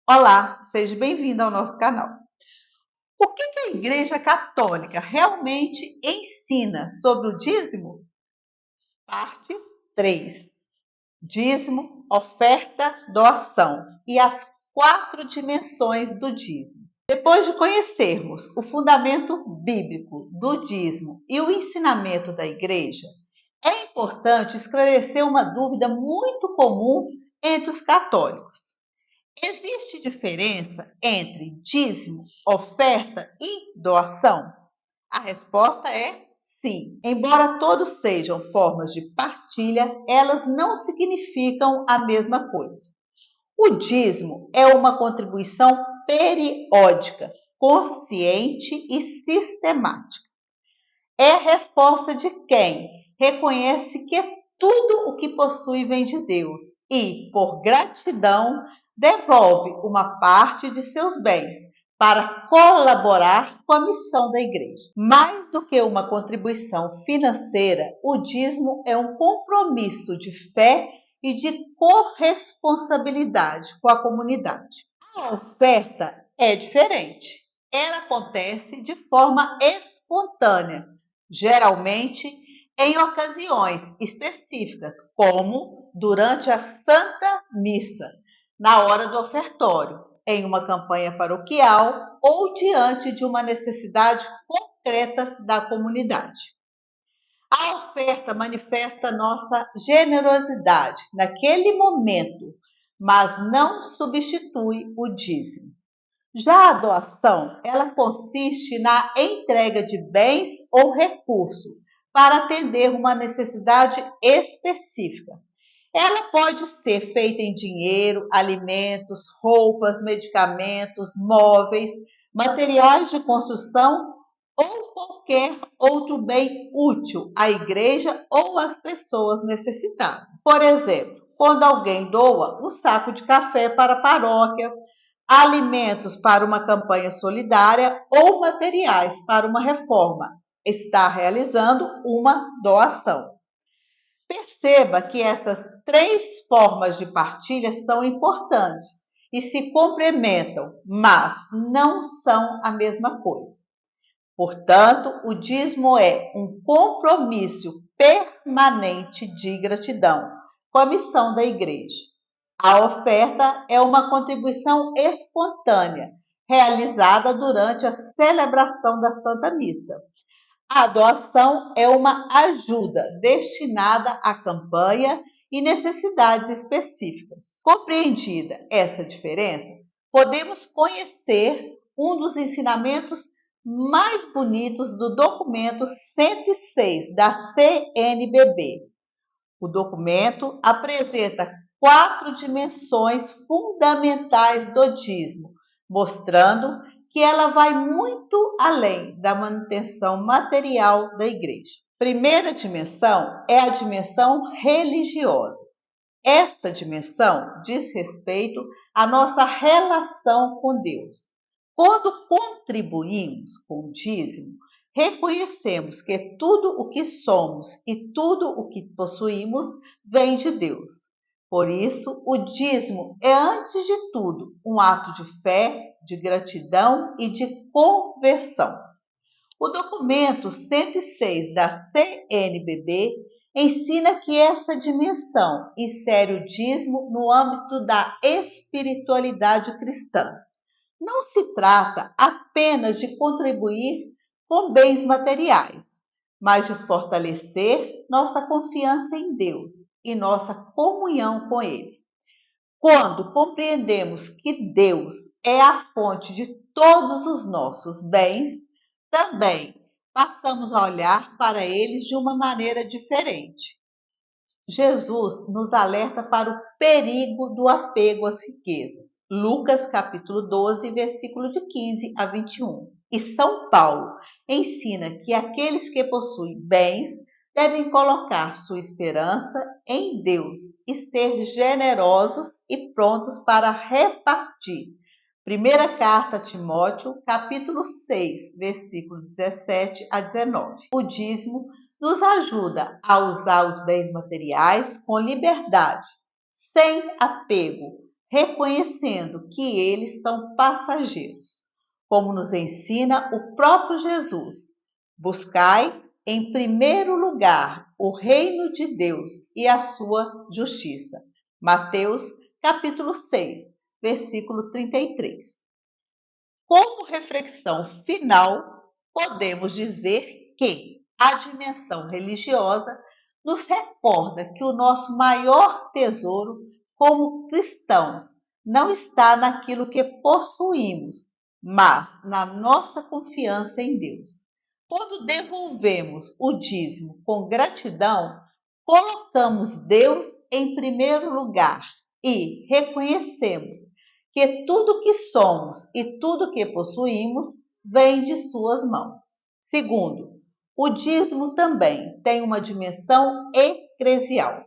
Olá, seja bem-vindo ao nosso canal. O que a Igreja Católica realmente ensina sobre o dízimo? Parte 3: dízimo, oferta, doação e as 4 dimensões do dízimo. Depois de conhecermos o fundamento bíblico do dízimo e o ensinamento da Igreja, é importante esclarecer uma dúvida muito comum entre os católicos. Existe diferença entre dízimo, oferta e doação? A resposta é sim. Embora todos sejam formas de partilha, elas não significam a mesma coisa. O dízimo é uma contribuição periódica, consciente e sistemática. É a resposta de quem reconhece que tudo o que possui vem de Deus e, por gratidão, devolve uma parte de seus bens para colaborar com a missão da igreja. Mais do que uma contribuição financeira, o dízimo é um compromisso de fé e de corresponsabilidade com a comunidade. A oferta é diferente. Ela acontece de forma espontânea, geralmente em ocasiões específicas, como durante a Santa Missa, na hora do ofertório, em uma campanha paroquial ou diante de uma necessidade concreta da comunidade. A oferta manifesta nossa generosidade naquele momento, mas não substitui o dízimo. Já a doação, ela consiste na entrega de bens ou recursos para atender uma necessidade específica. Ela pode ser feita em dinheiro, alimentos, roupas, medicamentos, móveis, materiais de construção ou qualquer outro bem útil à igreja ou às pessoas necessitadas. Por exemplo, quando alguém doa um saco de café para a paróquia, alimentos para uma campanha solidária ou materiais para uma reforma, está realizando uma doação. Perceba que essas 3 formas de partilha são importantes e se complementam, mas não são a mesma coisa. Portanto, o dízimo é um compromisso permanente de gratidão com a missão da igreja. A oferta é uma contribuição espontânea, realizada durante a celebração da Santa Missa. A doação é uma ajuda destinada à campanha e necessidades específicas. Compreendida essa diferença, podemos conhecer um dos ensinamentos mais bonitos do documento 106 da CNBB. O documento apresenta 4 dimensões fundamentais do dízimo, mostrando que ela vai muito além da manutenção material da igreja. Primeira dimensão é a dimensão religiosa. Essa dimensão diz respeito à nossa relação com Deus. Quando contribuímos com o dízimo, reconhecemos que tudo o que somos e tudo o que possuímos vem de Deus. Por isso, o dízimo é, antes de tudo, um ato de fé, de gratidão e de conversão. O documento 106 da CNBB ensina que essa dimensão insere o dízimo no âmbito da espiritualidade cristã. Não se trata apenas de contribuir com bens materiais, mas de fortalecer nossa confiança em Deus e nossa comunhão com Ele. Quando compreendemos que Deus é a fonte de todos os nossos bens, também passamos a olhar para eles de uma maneira diferente. Jesus nos alerta para o perigo do apego às riquezas. Lucas capítulo 12, versículo de 15 a 21. E São Paulo ensina que aqueles que possuem bens devem colocar sua esperança em Deus e ser generosos e prontos para repartir. Primeira carta a Timóteo, capítulo 6, versículo 17 a 19. O dízimo nos ajuda a usar os bens materiais com liberdade, sem apego, reconhecendo que eles são passageiros, como nos ensina o próprio Jesus. Buscai, em primeiro lugar, o reino de Deus e a sua justiça. Mateus, capítulo 6, versículo 33. Como reflexão final, podemos dizer que a dimensão religiosa nos recorda que o nosso maior tesouro como cristãos não está naquilo que possuímos, mas na nossa confiança em Deus. Quando devolvemos o dízimo com gratidão, colocamos Deus em primeiro lugar e reconhecemos que tudo que somos e tudo que possuímos vem de suas mãos. Segundo, o dízimo também tem uma dimensão eclesial.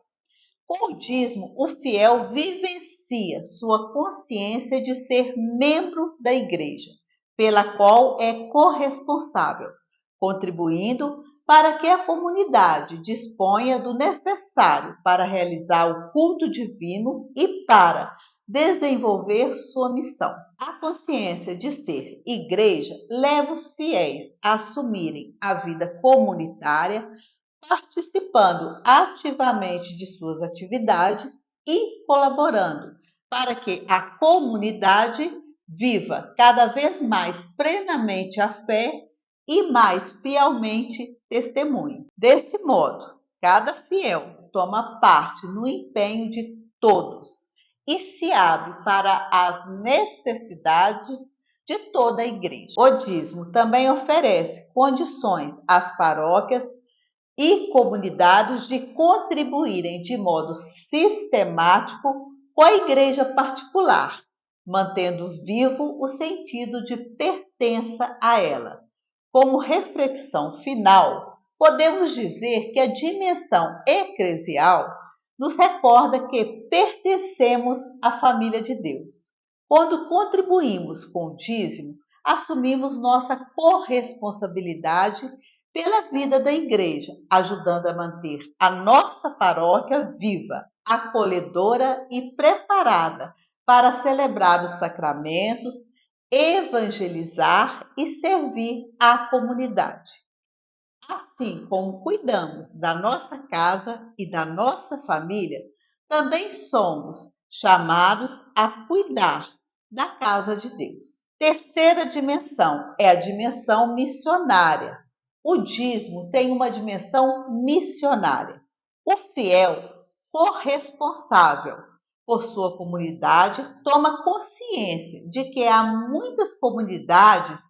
Com o dízimo, o fiel vivencia sua consciência de ser membro da igreja, pela qual é corresponsável, contribuindo para que a comunidade disponha do necessário para realizar o culto divino e para desenvolver sua missão. A consciência de ser igreja leva os fiéis a assumirem a vida comunitária, participando ativamente de suas atividades e colaborando para que a comunidade viva cada vez mais plenamente a fé e mais fielmente testemunhe. Desse modo, cada fiel toma parte no empenho de todos e se abre para as necessidades de toda a igreja. O dízimo também oferece condições às paróquias e comunidades de contribuírem de modo sistemático com a igreja particular, mantendo vivo o sentido de pertença a ela. Como reflexão final, podemos dizer que a dimensão eclesial nos recorda que pertencemos à família de Deus. Quando contribuímos com o dízimo, assumimos nossa corresponsabilidade pela vida da igreja, ajudando a manter a nossa paróquia viva, acolhedora e preparada para celebrar os sacramentos, evangelizar e servir à comunidade. Assim como cuidamos da nossa casa e da nossa família, também somos chamados a cuidar da casa de Deus. Terceira dimensão é a dimensão missionária. O dízimo tem uma dimensão missionária. O fiel, corresponsável por sua comunidade, toma consciência de que há muitas comunidades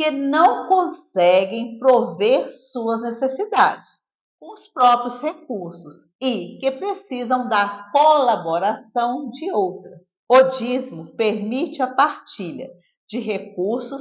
que não conseguem prover suas necessidades com os próprios recursos e que precisam da colaboração de outras. O dízimo permite a partilha de recursos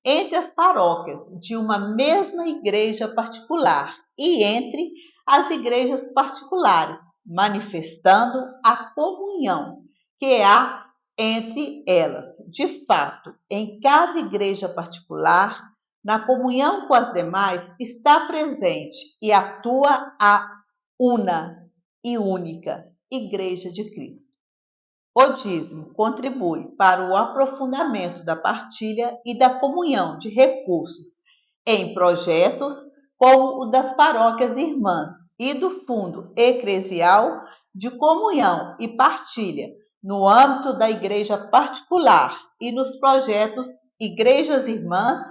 entre as paróquias de uma mesma igreja particular e entre as igrejas particulares, manifestando a comunhão que há entre elas. De fato, em cada igreja particular, na comunhão com as demais, está presente e atua a una e única Igreja de Cristo. O dízimo contribui para o aprofundamento da partilha e da comunhão de recursos em projetos como o das paróquias irmãs e do Fundo Eclesial de Comunhão e Partilha no âmbito da igreja particular e nos projetos Igrejas Irmãs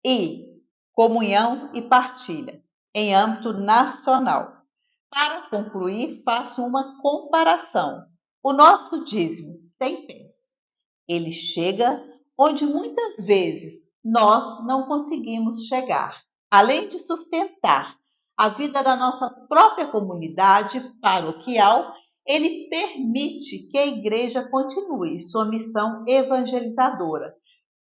e Comunhão e Partilha em âmbito nacional. Para concluir, faço uma comparação. O nosso dízimo tem pés. Ele chega onde muitas vezes nós não conseguimos chegar. Além de sustentar a vida da nossa própria comunidade paroquial, ele permite que a igreja continue sua missão evangelizadora,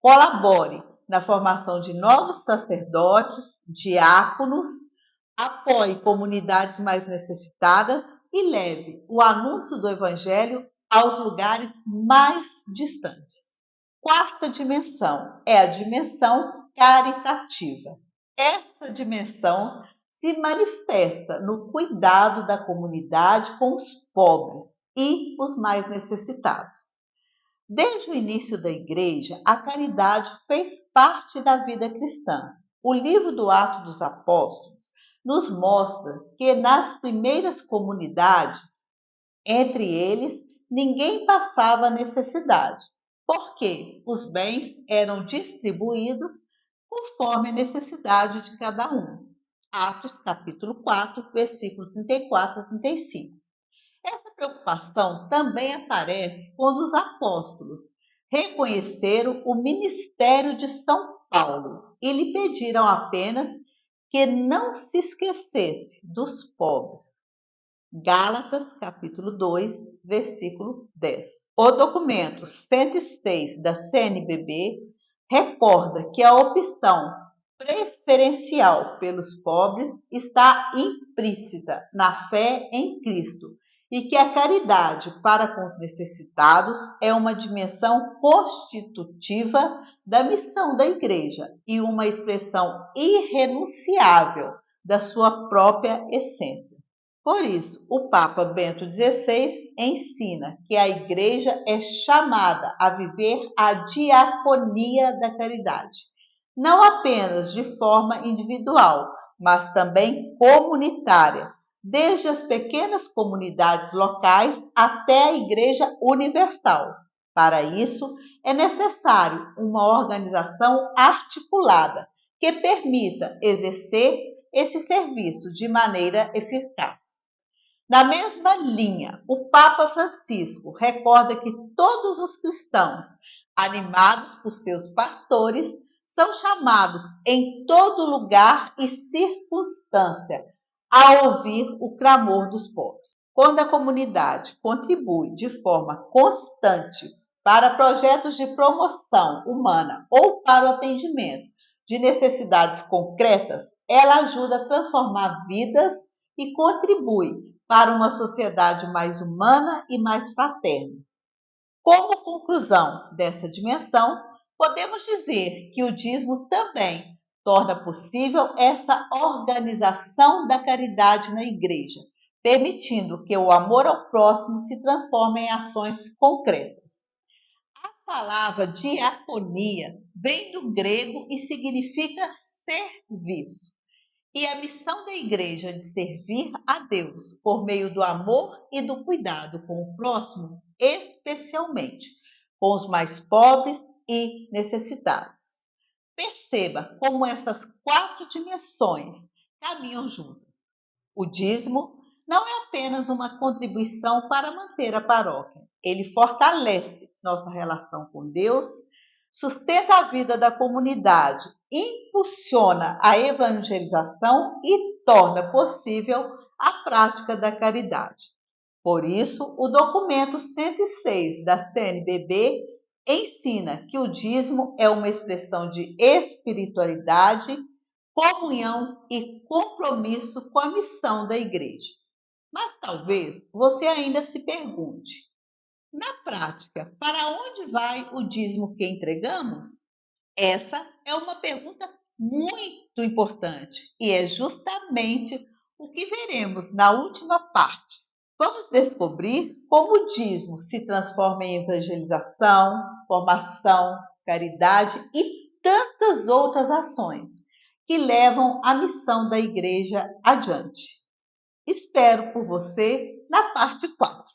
colabore na formação de novos sacerdotes, diáconos, apoie comunidades mais necessitadas e leve o anúncio do Evangelho aos lugares mais distantes. Quarta dimensão é a dimensão caritativa. Essa dimensão se manifesta no cuidado da comunidade com os pobres e os mais necessitados. Desde o início da igreja, a caridade fez parte da vida cristã. O livro do Atos dos Apóstolos nos mostra que nas primeiras comunidades, entre eles, ninguém passava necessidade, porque os bens eram distribuídos conforme a necessidade de cada um. Atos capítulo 4, versículos 34 a 35. Essa preocupação também aparece quando os apóstolos reconheceram o ministério de São Paulo e lhe pediram apenas que não se esquecesse dos pobres. Gálatas, capítulo 2, versículo 10. O documento 106 da CNBB recorda que a opção preferencial pelos pobres está implícita na fé em Cristo e que a caridade para com os necessitados é uma dimensão constitutiva da missão da Igreja e uma expressão irrenunciável da sua própria essência. Por isso, o Papa Bento XVI ensina que a Igreja é chamada a viver a diaconia da caridade, não apenas de forma individual, mas também comunitária, desde as pequenas comunidades locais até a Igreja Universal. Para isso, é necessário uma organização articulada que permita exercer esse serviço de maneira eficaz. Na mesma linha, o Papa Francisco recorda que todos os cristãos, animados por seus pastores, são chamados em todo lugar e circunstância a ouvir o clamor dos pobres. Quando a comunidade contribui de forma constante para projetos de promoção humana ou para o atendimento de necessidades concretas, ela ajuda a transformar vidas e contribui para uma sociedade mais humana e mais fraterna. Como conclusão dessa dimensão, podemos dizer que o dízimo também torna possível essa organização da caridade na Igreja, permitindo que o amor ao próximo se transforme em ações concretas. A palavra diaconia vem do grego e significa serviço. E a missão da Igreja de servir a Deus por meio do amor e do cuidado com o próximo, especialmente com os mais pobres e necessitados. Perceba como essas 4 dimensões caminham juntas. O dízimo não é apenas uma contribuição para manter a paróquia. Ele fortalece nossa relação com Deus, sustenta a vida da comunidade, impulsiona a evangelização e torna possível a prática da caridade. Por isso, o documento 106 da CNBB ensina que o dízimo é uma expressão de espiritualidade, comunhão e compromisso com a missão da Igreja. Mas talvez você ainda se pergunte: na prática, para onde vai o dízimo que entregamos? Essa é uma pergunta muito importante e é justamente o que veremos na última parte. Vamos descobrir como o dízimo se transforma em evangelização, formação, caridade e tantas outras ações que levam a missão da Igreja adiante. Espero por você na parte 4.